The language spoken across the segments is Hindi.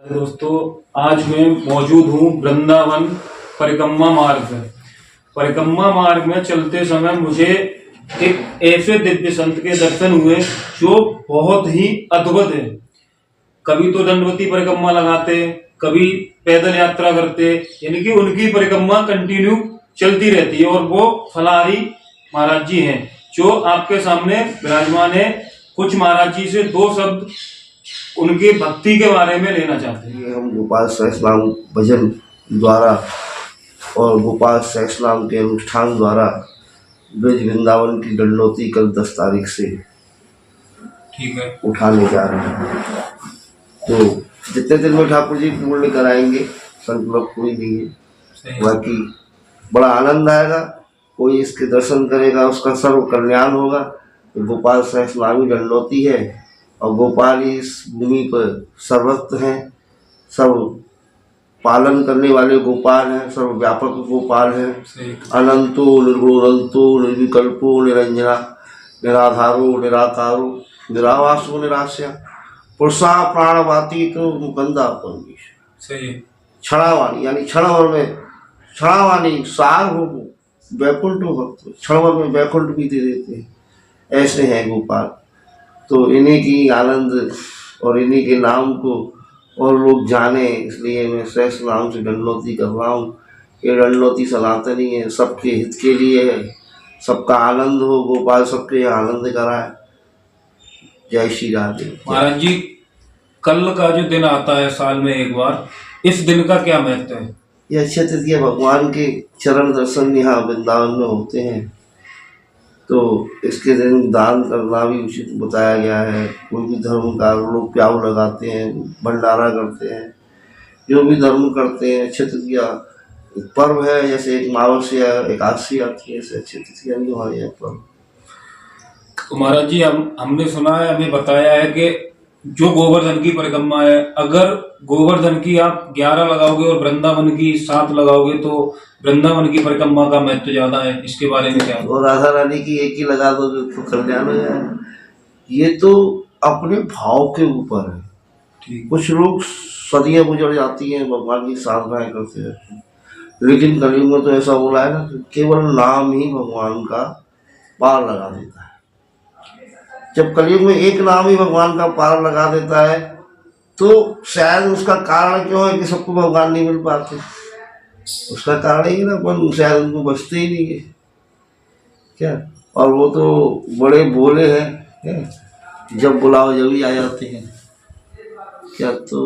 दोस्तों, आज मैं मौजूद हूँ वृंदावन परिक्रमा मार्ग पे। परिक्रमा मार्ग में चलते समय मुझे एक ऐसे दिव्य संत के दर्शन हुए जो बहुत ही अद्भुत है। कभी तो दंडवती परिक्रमा लगाते, कभी पैदल यात्रा करते, यानी कि उनकी परिक्रमा कंटिन्यू चलती रहती है। और वो फलाहारी महाराज जी हैं जो आपके सामने विराजमान है। कुछ महाराज जी से दो शब्द उनकी भक्ति के बारे में लेना चाहते हैं। हम गोपाल सहस्रनाम भजन द्वारा और गोपाल सहस्रनाम के अनुष्ठान द्वारा ब्रज वृंदावन की दंडोती कल 10 तारीख से ठीक है उठाने जा रहे हैं। तो जितने दिन में ठाकुर जी पूर्ण कराएंगे, संकल्प कोई नहीं है। बाकी बड़ा आनंद आएगा। कोई इसके दर्शन करेगा उसका सर्व कल्याण होगा। गोपाल सहस्रनामी दंडोती है और गोपाल इस भूमि पर सर्वत्र हैं। सर्व पालन करने वाले गोपाल हैं, सर्वव्यापक गोपाल हैं। अनंतो निर्गुणो निर्विकल्पो निरंजना निराधारो निराकारो निरावासो निराश्या पुरुषा प्राणवातीतो मुकंदा परमेश्वर। सही है। क्षणावाणी यानी क्षण भर में क्षणावाणी सार हो वैकुंठ भक्त, क्षण भर में वैकुंठ भी दे देते हैं। ऐसे हैं गोपाल। तो इन्हीं की आनंद और इन्हीं के नाम को और लोग जाने, इसलिए मैं सहस्र नाम से दंडोती कर रहा हूँ। ये दंडोती सनातनी है, सबके हित के लिए है, सबका आनंद हो। गोपाल सबके आनंद कराए। जय श्री राधे। महाराज जी, कल का जो दिन आता है साल में एक बार, इस दिन का क्या महत्व है? ये अक्षय तृतीया भगवान के चरण दर्शन यहाँ वृंदावन में होते हैं। तो इसके दिन दान करना भी उचित बताया गया है। कोई भी धर्म का लोग प्याऊ लगाते हैं, भंडारा करते हैं, जो भी धर्म करते हैं। अक्षय तृतीया पर्व है, जैसे एक अमावस्या एकादशी आती है, ऐसे अक्षय तृतीया भी हमारे यहाँ पर्व। तो महाराज जी, हमने सुना है, हमें बताया है कि जो गोवर्धन की परिक्रमा है, अगर गोवर्धन की आप 11 लगाओगे और वृंदावन की 7 लगाओगे तो वृंदावन की परिक्रमा का महत्व ज्यादा है। इसके बारे में क्या? और राधा रानी की एक ही लगा दो तो कल्याण हो जाएगा। ये तो अपने भाव के ऊपर है। ठीक। कुछ लोग सदियां गुजर जाती हैं, भगवान की साधनाएं करते रहते हैं, लेकिन कलयुग में तो ऐसा बोला है ना, केवल नाम ही भगवान का पार लगा देता है। जब कलयुग में एक नाम ही भगवान का पार लगा देता है तो शायद उसका कारण क्यों है कि सबको भगवान नहीं मिल पाते। उसका कारण ही ना, पर शायद उनको बचते ही नहीं है क्या। और वो तो बड़े भोले हैं, जब बुलाओ जब ही आ जाते हैं क्या। तो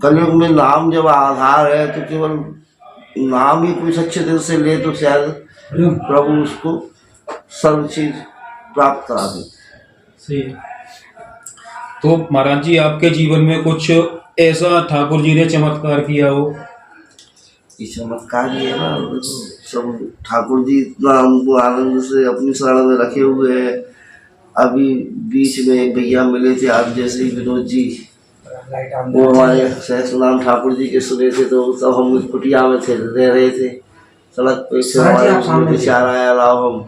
कलयुग में नाम जब आधार है तो केवल नाम ही कोई सच्चे दिल से ले तो शायद प्रभु उसको सर्व चीज प्राप्त करा दे। सही है। तो महाराज जी, आपके जीवन में कुछ ऐसा ठाकुर जी ने चमत्कार किया हो? ये चमत्कार ही है ना। सब ठाकुर जी इतना हमको आनंद से अपनी शरण में रखे हुए हैं। अभी बीच में एक भैया मिले थे आप जैसे ही, विनोद जी, वो हमारे सहस्रनाम ठाकुर जी के सुने थे। तो तब हम कुटिया में थे, रह रहे थे, सड़क पे विचार आया लाओ हम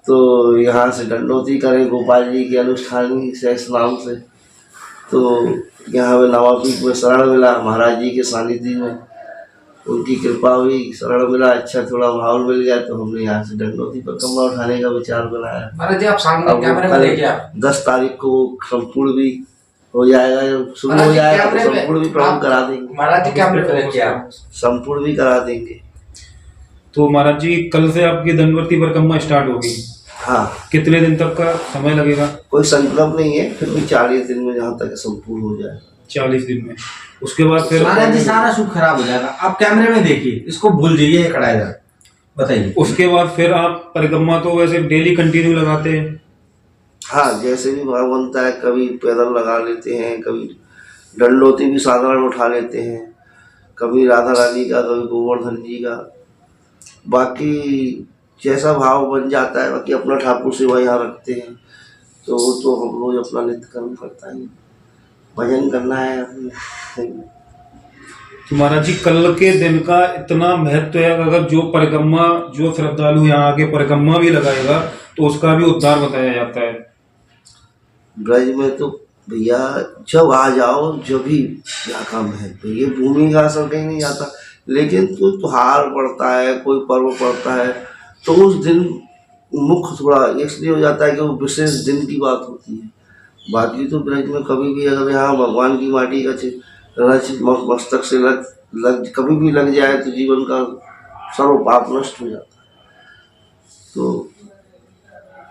तो यहाँ से दंडोती करें गोपाल जी के अनुष्ठान सहस्रनाम से। तो यहाँ में नवापीठ में शरण मिला, महाराज जी के सानिध्य में उनकी कृपा हुई, शरण मिला, अच्छा थोड़ा माहौल मिल गया। तो हमने यहाँ से दंडोती परिक्रमा उठाने का विचार बनाया। महाराज जी, आप सामने कैमरे में देखिए। 10 तारीख को संपूर्ण भी हो जाएगा, जब शुरू हो जाएगा तो संपूर्ण भी प्रभु करा देंगे। महाराज जी, कैमरे में देखिए, आप संपूर्ण भी करा देंगे। तो महाराज जी, कल से आपकी दंडवती परिक्रमा स्टार्ट होगी। हाँ। कितने दिन तक का समय लगेगा? कोई संकल्प नहीं है, फिर भी 40 दिन में जहाँ तक संपूर्ण हो जाएगा। 40 दिन में। उसके बाद फिर महाराज जी सारा सुख खराब हो जाएगा। आप कैमरे में देखिए, इसको भूल जाइए, ये कड़ा इधर बताइए। उसके बाद फिर आप परिक्रमा तो वैसे डेली कंटिन्यू लगाते हैं? हाँ, जैसे भी भाव बनता है, कभी पैदल लगा लेते हैं, कभी दंडोती भी साधारण उठा लेते हैं, कभी राधा रानी का, कभी गोवर्धन जी का। बाकी जैसा भाव बन जाता है। बाकी अपना ठाकुर सेवा यहाँ रखते हैं तो वो तो हम रोज अपना नित्य कर्म करता है, भजन करना है। तो महाराज जी, कल के दिन का इतना महत्व है, अगर जो परिक्रमा, जो श्रद्धालु यहाँ आके परिक्रमा भी लगाएगा तो उसका भी उद्धार बताया जाता है। ब्रज में तो भैया जब आ जाओ जब भी क्या काम है, तो ये भूमि का असर कहीं नहीं आता। लेकिन कोई त्योहार पड़ता है, कोई पर्व पड़ता है, तो उस दिन मुख्य थोड़ा इसलिए हो जाता है कि वो विशेष दिन की बात होती है। बाकी तो ब्रज में कभी भी अगर यहाँ भगवान की माटी का रच मस्तक से लग कभी भी लग जाए तो जीवन का सर्व पाप नष्ट हो जाता है। तो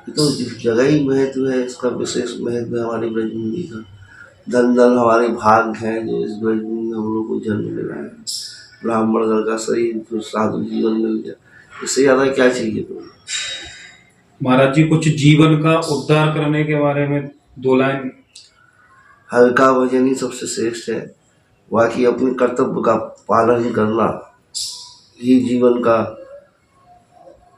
ये तो जगह ही महत्व है, इसका विशेष महत्व है हमारी ब्रजभूमि का। धन धन हमारे भाग हैं जो इस ब्रजभूमि में हम लोग को जन्म मिला है, ब्राह्मण घर का शरीर, फिर साधु जीवन मिल गया, इससे ज़्यादा क्या चाहिए। तो महाराज जी कुछ जीवन का उद्धार करने के बारे में 2 लाइन। हर का भजन ही सबसे श्रेष्ठ है। बाकी अपने कर्तव्य का पालन करना ही जीवन का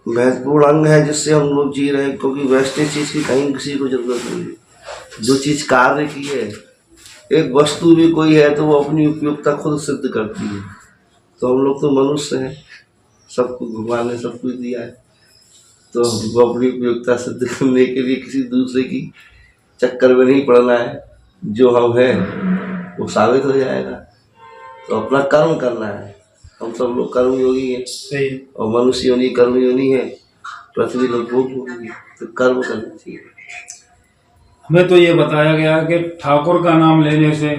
महत्वपूर्ण अंग है जिससे हम लोग जी रहे हैं। क्योंकि वैसे चीज़ की कहीं किसी को जरूरत नहीं है। जो चीज़ कार्य की है, एक वस्तु भी कोई है तो वो अपनी उपयोगिता खुद सिद्ध करती है। तो हम लोग तो मनुष्य हैं, सबको भगवान ने सब कुछ दिया है, तो हमको अपनी उपयोगिता सिद्ध करने के लिए किसी दूसरे की चक्कर में नहीं पड़ना है। जो हम हैं वो साबित हो जाएगा। तो अपना कर्म करना है। हम सब लोग कर्म योगी हैं, सही है। और मनुष्य योनि कर्म योनि है, पृथ्वी लोग भोग योगी है, तो कर्म करना चाहिए। हमें तो ये बताया गया कि ठाकुर का नाम लेने से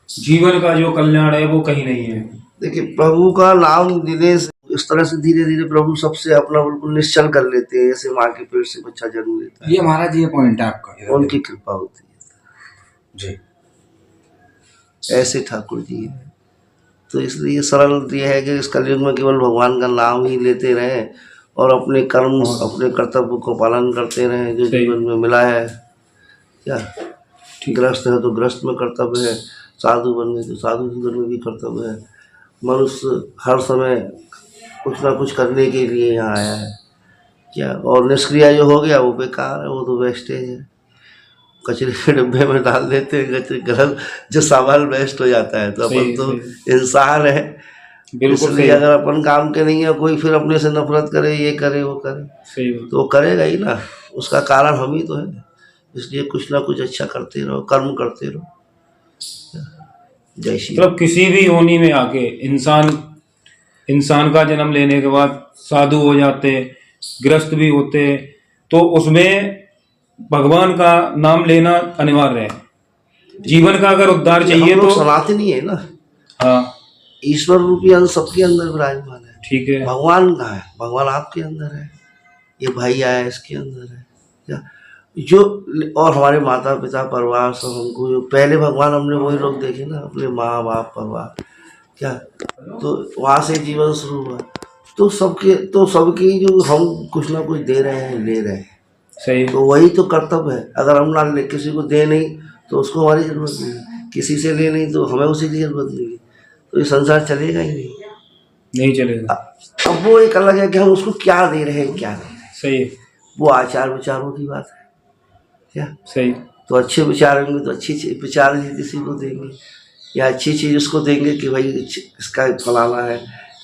जीवन का जो कल्याण है वो कहीं नहीं है। देखिए, प्रभु का नाम लेने से इस तरह से धीरे धीरे प्रभु सबसे अपना बिल्कुल निश्चल कर लेते हैं, जैसे माँ के पेट से बच्चा जन्म लेता है। ये महाराज ये पॉइंट है आपका, उनकी कृपा होती है जी। ऐसे ठाकुर जी हैं। तो इसलिए सरल ये है कि इस कलयुग में केवल भगवान का नाम ही लेते रहें और अपने कर्म, अपने कर्तव्य को पालन करते रहें जो जीवन में मिला है। क्या गृहस्थ है तो गृहस्थ में कर्तव्य है, साधु बन गए तो साधु जीवन में भी कर्तव्य है। मनुष्य हर समय कुछ ना कुछ करने के लिए यहाँ आया है। क्या और निष्क्रिय जो हो गया वो बेकार है, वो तो वेस्टेज है, कचरे के डिब्बे में डाल देते हैं। गलत जो सवाल वेस्ट हो जाता है। तो अपन तो इंसान है, इसलिए अगर अपन काम के नहीं है, कोई फिर अपने से नफरत करे, ये करे वो करे, तो वो करेगा ही ना। उसका कारण हम ही तो है। इसलिए कुछ ना कुछ अच्छा करते रहो, कर्म करते रहो। जय श्री। मतलब किसी भी योनि में आके इंसान का जन्म लेने के बाद साधु हो जाते, गृहस्थ भी होते, तो उसमें भगवान का नाम लेना अनिवार्य है। जीवन का अगर उद्धार चाहिए तो सनातनी है ना। हाँ, ईश्वर रूपी अंश सबके अंदर विराजमान है। ठीक है। भगवान कहाँ है? भगवान आपके अंदर है, ये भाई आया इसके अंदर है। क्या जो और हमारे माता पिता परिवार सब, हमको जो पहले भगवान हमने वही लोग देखे ना, अपने माँ बाप परिवार। क्या तो वहाँ से जीवन शुरू हुआ। तो सबके जो हम कुछ ना कुछ दे रहे हैं, ले रहे हैं, सही। तो वही तो कर्तव्य है। अगर हम ना ले, किसी को दे नहीं तो उसको हमारी जरूरत नहीं है, किसी से ले नहीं तो हमें उसी की जरूरत नहीं है। तो ये संसार चलेगा ही नहीं चलेगा। अब वो एक अलग है कि हम उसको क्या दे रहे हैं, क्या नहीं दे रहे। सही है। वो आचार विचारों की बात है। क्या सही। तो अच्छे विचार होंगे तो अच्छी विचार ही किसी को देंगे, या अच्छी चीज़ उसको देंगे कि भाई इसका फलाना है।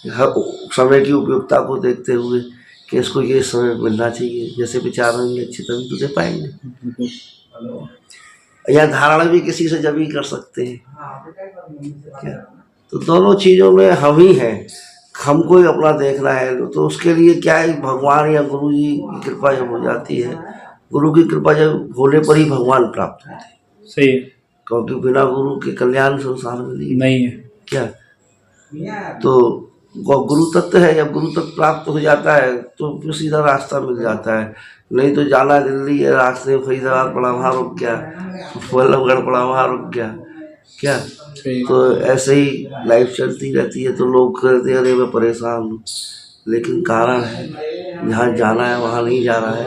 हर समय की उपयोगिता को देखते हुए कि इसको ये समय मिलना चाहिए, जैसे विचार होंगे अच्छे तभी तो दे पाएंगे। या धारणा भी किसी से जब ही कर सकते हैं। क्या तो दोनों चीज़ों में हम ही हैं, हमको ही अपना देखना है। तो उसके लिए क्या है, भगवान या गुरु जी की कृपा जब हो जाती है, गुरु की कृपा जब होने पर ही भगवान प्राप्त होते हैं। सही है। क्योंकि बिना गुरु के कल्याण संसार में नहीं है। क्या तो गुरु तत्व है, जब गुरु तत्व प्राप्त हो जाता है तो फिर सीधा रास्ता मिल जाता है। नहीं तो जाना दिल्ली है, रास्ते में फरीदाबाद पड़ा वहाँ रुक गया, वल्लभगढ़ पड़ा वहाँ रुक गया। क्या तो ऐसे ही लाइफ चलती रहती है। तो लोग कहते हैं अरे मैं परेशान हूँ, लेकिन कारण है जहाँ जाना है वहाँ नहीं जा रहा है,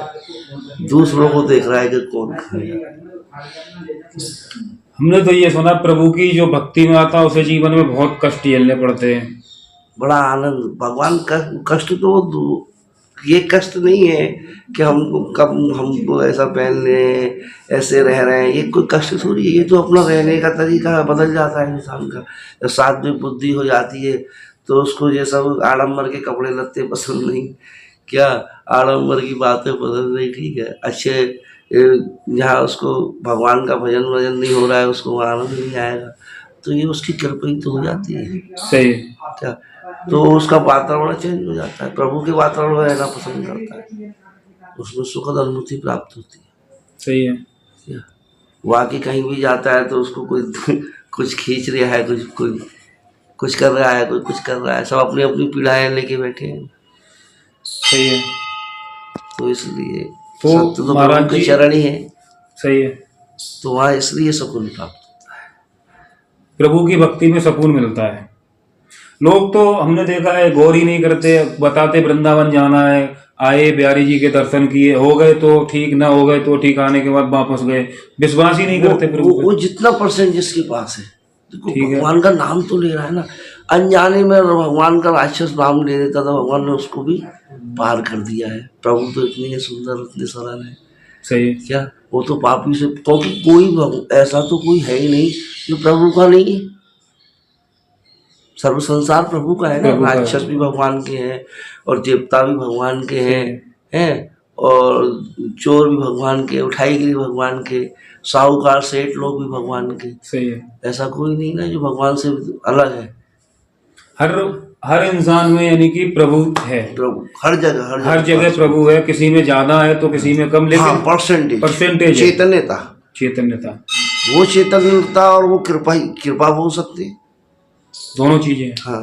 दूसरों को देख रहा है कि कौन खाएगा। हमने तो ये सुना प्रभु की जो भक्ति में आता है उसे जीवन में बहुत कष्ट झेलने पड़ते हैं। बड़ा आनंद भगवान का कष्ट तो ये कष्ट नहीं है कि हमको ऐसा पहन लें, ऐसे रह रहे हैं, ये कोई कष्ट थोड़ी है। ये तो अपना रहने का तरीका बदल जाता है इंसान का। जब सात्विक बुद्धि हो जाती है तो उसको ये सब आडंबर के कपड़े लत्ते पसंद नहीं। क्या आडंबर की बातें पसंद नहीं। ठीक है, अच्छे यहाँ उसको भगवान का भजन वजन नहीं हो रहा है, उसको वहाँ आनंद नहीं आएगा, तो ये उसकी कृपा ही तो हो जाती है सही क्या। तो उसका वातावरण चेंज हो जाता है, प्रभु के वातावरण में रहना पसंद करता है, उसमें सुखद अनुभूति प्राप्त होती है सही है। क्या। वहाँ की कहीं भी जाता है तो उसको कोई कुछ खींच रहा है, कुछ कर रहा है, कोई कुछ कर रहा है, सब अपनी अपनी पीड़ाएं लेके बैठे हैं। सही है। तो इसलिए तो सत्य तो महाराज प्रभु के जी- चरण ही है, सही है। तो वहाँ इसलिए सुकून प्राप्त। प्रभु की भक्ति में सुकून मिलता है। लोग तो हमने देखा है गौर ही नहीं करते, बताते वृंदावन जाना है, आए बिहारी जी के दर्शन किए, हो गए तो ठीक, ना हो गए तो ठीक, आने के बाद वापस गए, विश्वास ही नहीं करते प्रभु पे। वो जितना परसेंट जिसके पास है, देखो ठीक है। भगवान का नाम तो ले रहा है ना, अनजाने में भगवान का राक्षस नाम ले लेता था, भगवान ने उसको भी पार कर दिया है। प्रभु तो इतने सुंदर, इतने सरल है सही है। क्या, वो तो पापी से, क्योंकि कोई ऐसा तो कोई है ही नहीं जो प्रभु का नहीं है। सर्व संसार प्रभु का है ना, प्रभु का है। राक्षस भी भगवान के हैं और देवता भी भगवान के सही हैं और चोर भी भगवान के, उठाईगिरी भगवान के, साहूकार सेठ लोग भी भगवान के। सही है। ऐसा कोई नहीं ना जो भगवान से अलग है। हर इंसान में यानी कि प्रभु है, प्रभु हर जगह हर जगह प्रभु है। किसी में ज्यादा है तो किसी में कम, हाँ, लेकिन परसेंटेज है। चैतन्यता, चैतन्यता, वो चैतन्यता और वो कृपा हो सकती है, दोनों चीजें हैं। हाँ।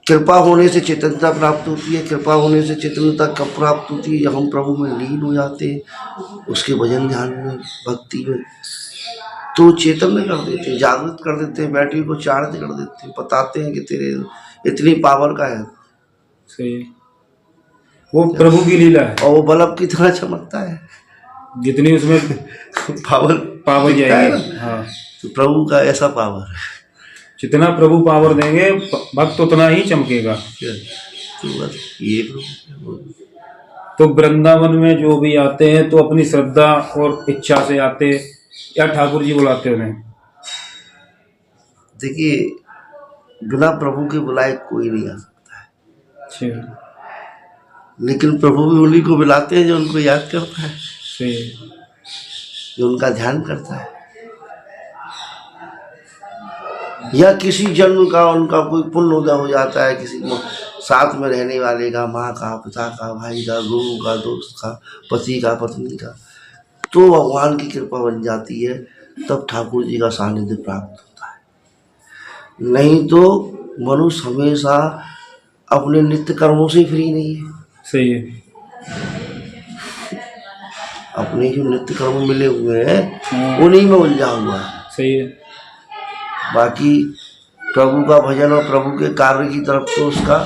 कृपा होने से चैतन्यता प्राप्त होती है, कृपा होने से चैतन्यता कब प्राप्त होती है, जब हम प्रभु में लीन हो जाते हैं, उसके भजन ध्यान में, भक्ति में, तो चैतन्य कर देते हैं, जागृत कर देते हैं, बैटरी को चार्ज कर देते हैं, बताते हैं कि तेरे इतनी पावर का है। सही है। वो प्रभु की लीला है, और वो बल्ब की तरह चमकता है, जितनी उसमें पावर जाएगी। हाँ, तो प्रभु का ऐसा पावर है, जितना प्रभु पावर देंगे भक्त उतना ही चमकेगा। तो बस ये प्रभु। तो वृंदावन में जो भी आते हैं तो अपनी श्रद्धा और इच्छा से आते, या ठाकुर जी बुलाते उन्हें? देखिए, बिना प्रभु के बुलाए कोई नहीं आ सकता है, अच्छा, लेकिन प्रभु भी उन्हीं को बुलाते हैं जो उनको याद करता है, सही है। जो उनका ध्यान करता है, या किसी जन्म का उनका कोई पुण्य उदय हो जाता है, किसी को साथ में रहने वाले का, माँ का, पिता का, भाई का, गुरु का, दोस्त का, पति का, पत्नी का, तो भगवान की कृपा बन जाती है, तब ठाकुर जी का सानिध्य प्राप्त होता है। नहीं तो मनुष्य हमेशा अपने नित्य कर्मों से फ्री नहीं है, सही है। अपने जो नित्य कर्म मिले हुए हैं उन्हीं में उलझा हुआ है। सही है। बाकी प्रभु का भजन और प्रभु के कार्य की तरफ तो उसका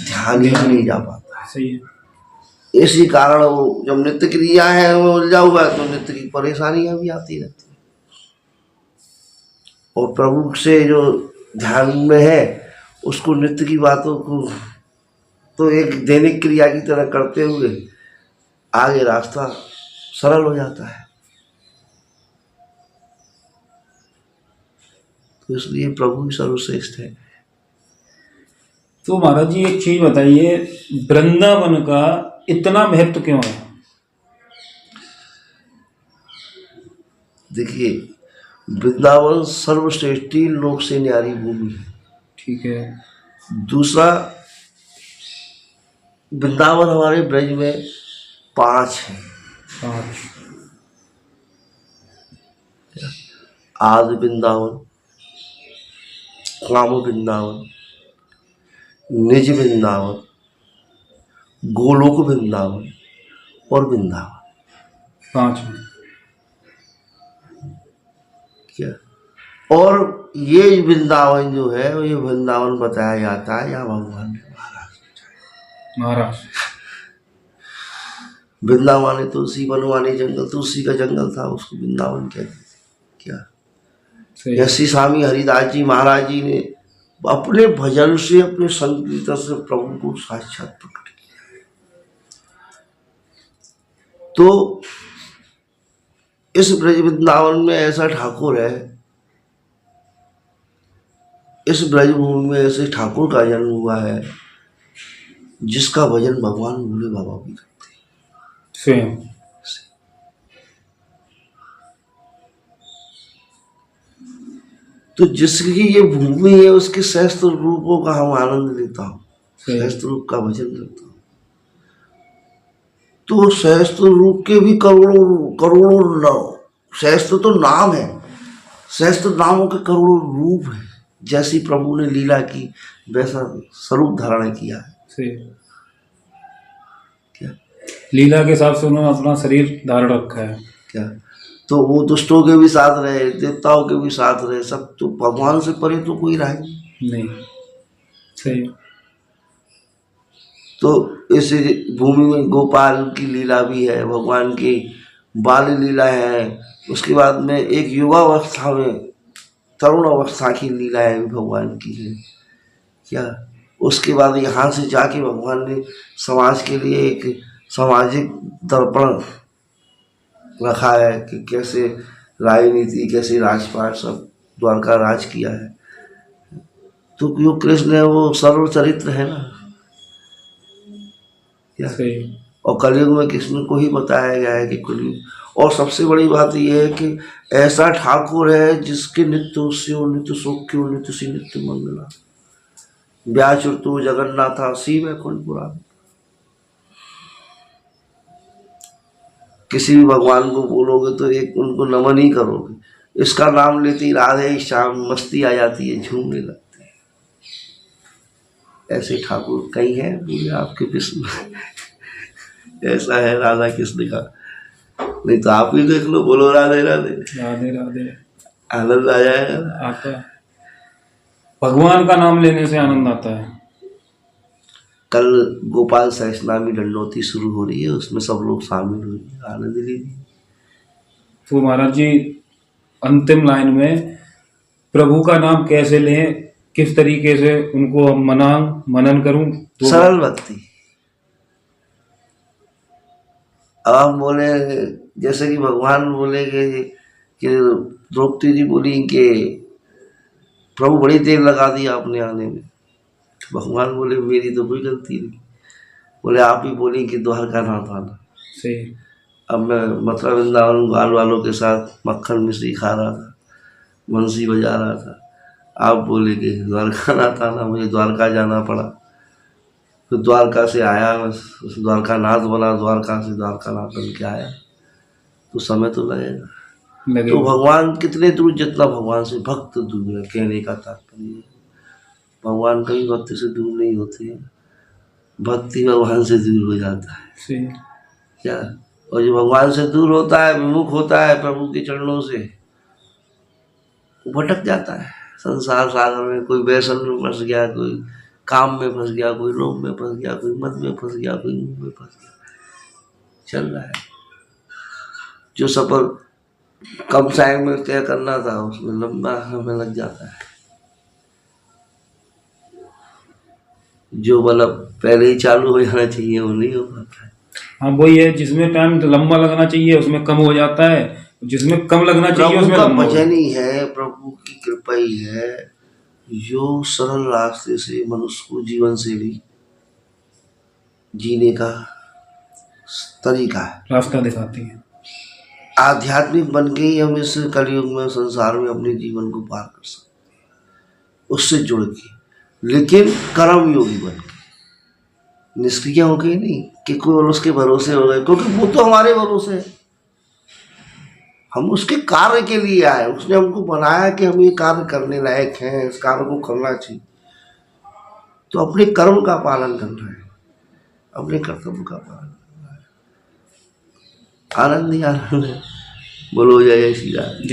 ध्यान ही नहीं जा पाता है। सही है। इसी कारण वो जब नित्य क्रिया है वो उलझा हुआ है, तो नित्य की परेशानियां भी आती रहती हैं। और प्रभु से जो ध्यान में है उसको नित्य की बातों को तो एक दैनिक क्रिया की तरह करते हुए आगे रास्ता सरल हो जाता है। तो इसलिए प्रभु ही सर्वश्रेष्ठ है। तो महाराज जी एक चीज बताइए, वृंदावन का इतना महत्व क्यों है? देखिए, वृंदावन सर्वश्रेष्ठी लोक से न्यारी भूमि है। ठीक है। दूसरा, वृंदावन हमारे ब्रज में 5 हैं। 5? आदि वृंदावन, काम वृंदावन, निज वृंदावन, गोलोक वृंदावन और वृंदावन। 5 में क्या, और ये वृंदावन जो है ये वृंदावन बताया जाता है यहाँ भगवान ने महाराज। वृंदावन है तुलसी बनवाने जंगल, तुलसी का जंगल था, उसको वृंदावन कहते क्या। सही है। श्री स्वामी हरिदास जी महाराज जी ने अपने भजन से, अपने संगीत से प्रभु को साक्षात प्रकट किया। तो इस ब्रज वृंदावन में ऐसा ठाकुर है, इस ब्रजभूमि में ऐसे ठाकुर का जन्म हुआ है जिसका भजन भगवान भोले बाबा भी करते हैं। स्वयं। तो जिसकी ये भूमि है उसके सहस्त्र रूपों का हम आनंद लेता हूँ, सहस्त्र रूप का भजन करता हूँ। तो सहस्त्र रूप के भी करोड़ों करोड़ों सहस्त्र तो नाम है, सहस्त्र नामों के करोड़ों रूप है। जैसी प्रभु ने लीला की वैसा स्वरूप धारण किया है। सही। क्या लीला के हिसाब से उन्होंने अपना शरीर धारण रखा है। क्या तो वो दुष्टों के भी साथ रहे, देवताओं के भी साथ रहे, सब तो भगवान से परे तो कोई रहा नहीं। सही। तो इस भूमि में गोपाल की लीला भी है, भगवान की बाल लीला है। उसके बाद में एक युवावस्था में तरुण अवस्था की लीलाएं भी भगवान की है। क्या उसके बाद यहाँ से जाके भगवान ने समाज के लिए एक सामाजिक दर्पण रखा है कि कैसे राजनीति, कैसे राजपाट सब द्वारका राज किया है। तो जो कृष्ण है वो सर्व चरित्र है ना। क्या सही। और कलयुग में कृष्ण को ही बताया गया है कि कलयुग। और सबसे बड़ी बात यह है कि ऐसा ठाकुर है जिसके नित्य स्यो नित्य सौख्यो नित्य सी नित्य मंगला व्याचुर्तो जगन्नाथा सी वैकुंठपुरा। किसी भी भगवान को बोलोगे तो एक उनको नमन ही करोगे। इसका नाम लेते ही राधे श्याम मस्ती आ जाती है, झूमने लगते हैं। ऐसे ठाकुर कई हैं पूरे आपके विश्व में। ऐसा है राधा कृष्ण का। नहीं तो आप ही देख लो, बोलो राधे राधे राधे राधे। आनंद आ जाएगा। आता है, भगवान का नाम लेने से आनंद आता है। कल गोपाल सहस्त्रनामी दंडोती शुरू हो रही है, उसमें सब लोग शामिल हुए, आनंद लीजिए। तो महाराज जी अंतिम लाइन में प्रभु का नाम कैसे लें, किस तरीके से उनको हम मनन करूं? तो सरल भक्ति। अब हम बोले जैसे कि भगवान बोले कि द्रौपदी जी बोली कि प्रभु बड़ी देर लगा दी आपने आने में। भगवान बोले मेरी तो कोई गलती नहीं। बोले आप ही बोली कि द्वारका नाथ आना। सही। अब मैं मथुरा वृंदावन बाल वालों के साथ मक्खन मिश्री खा रहा था, बंसी बजा रहा था। आप बोले कि द्वारका नाथ आना, मुझे द्वारका जाना पड़ा। तो द्वारका से आया, उस द्वारका नाथ बना, द्वारका से द्वारका नाथ बन के आया। तो समय तो लगेगा। तो भगवान कितने दूर, जितना भगवान से भक्त दूर है, कहने का तात्पर्य है। भगवान कभी भक्त से दूर नहीं होते हैं, भक्ति भगवान से दूर हो जाता है। क्या और जो भगवान से दूर होता है, विमुख होता है प्रभु के चरणों से, वो भटक जाता है संसार सागर में। कोई व्यसन में फंस गया, कोई काम में फंस गया, कोई लोभ में फंस गया, कोई मद में फंस गया, कोई मुंह में फंस गया, चल रहा है। जो सफर कम टाइम में तय करना था उसमें लंबा समय लग जाता है। जो मतलब पहले ही चालू हो जाना चाहिए वो नहीं हो पाता है। हाँ वही है, जिसमें टाइम लंबा लगना चाहिए उसमें कम हो जाता है, जिसमें कम लगना चाहिए उसमें प्रभु का भजन ही है, प्रभु की कृपा ही है जो सरल रास्ते से मनुष्य को जीवन से भी जीने का तरीका है, रास्ता दिखाती है। आध्यात्मिक बन के ही हम इस कलयुग में संसार में अपने जीवन को पार कर सकते हैं, उससे जुड़ के, लेकिन कर्म योगी बन के, निष्क्रिय होके नहीं कि कोई और उसके भरोसे हो गए, क्योंकि वो तो हमारे भरोसे है। हम उसके कार्य के लिए आए, उसने हमको बनाया कि हम ये कार्य करने लायक हैं, इस कार्य को करना चाहिए। तो अपने कर्म का पालन करना है, अपने कर्तव्य का पालन करना है। आनंद ही आनंद है। बोलो जय श्री राम।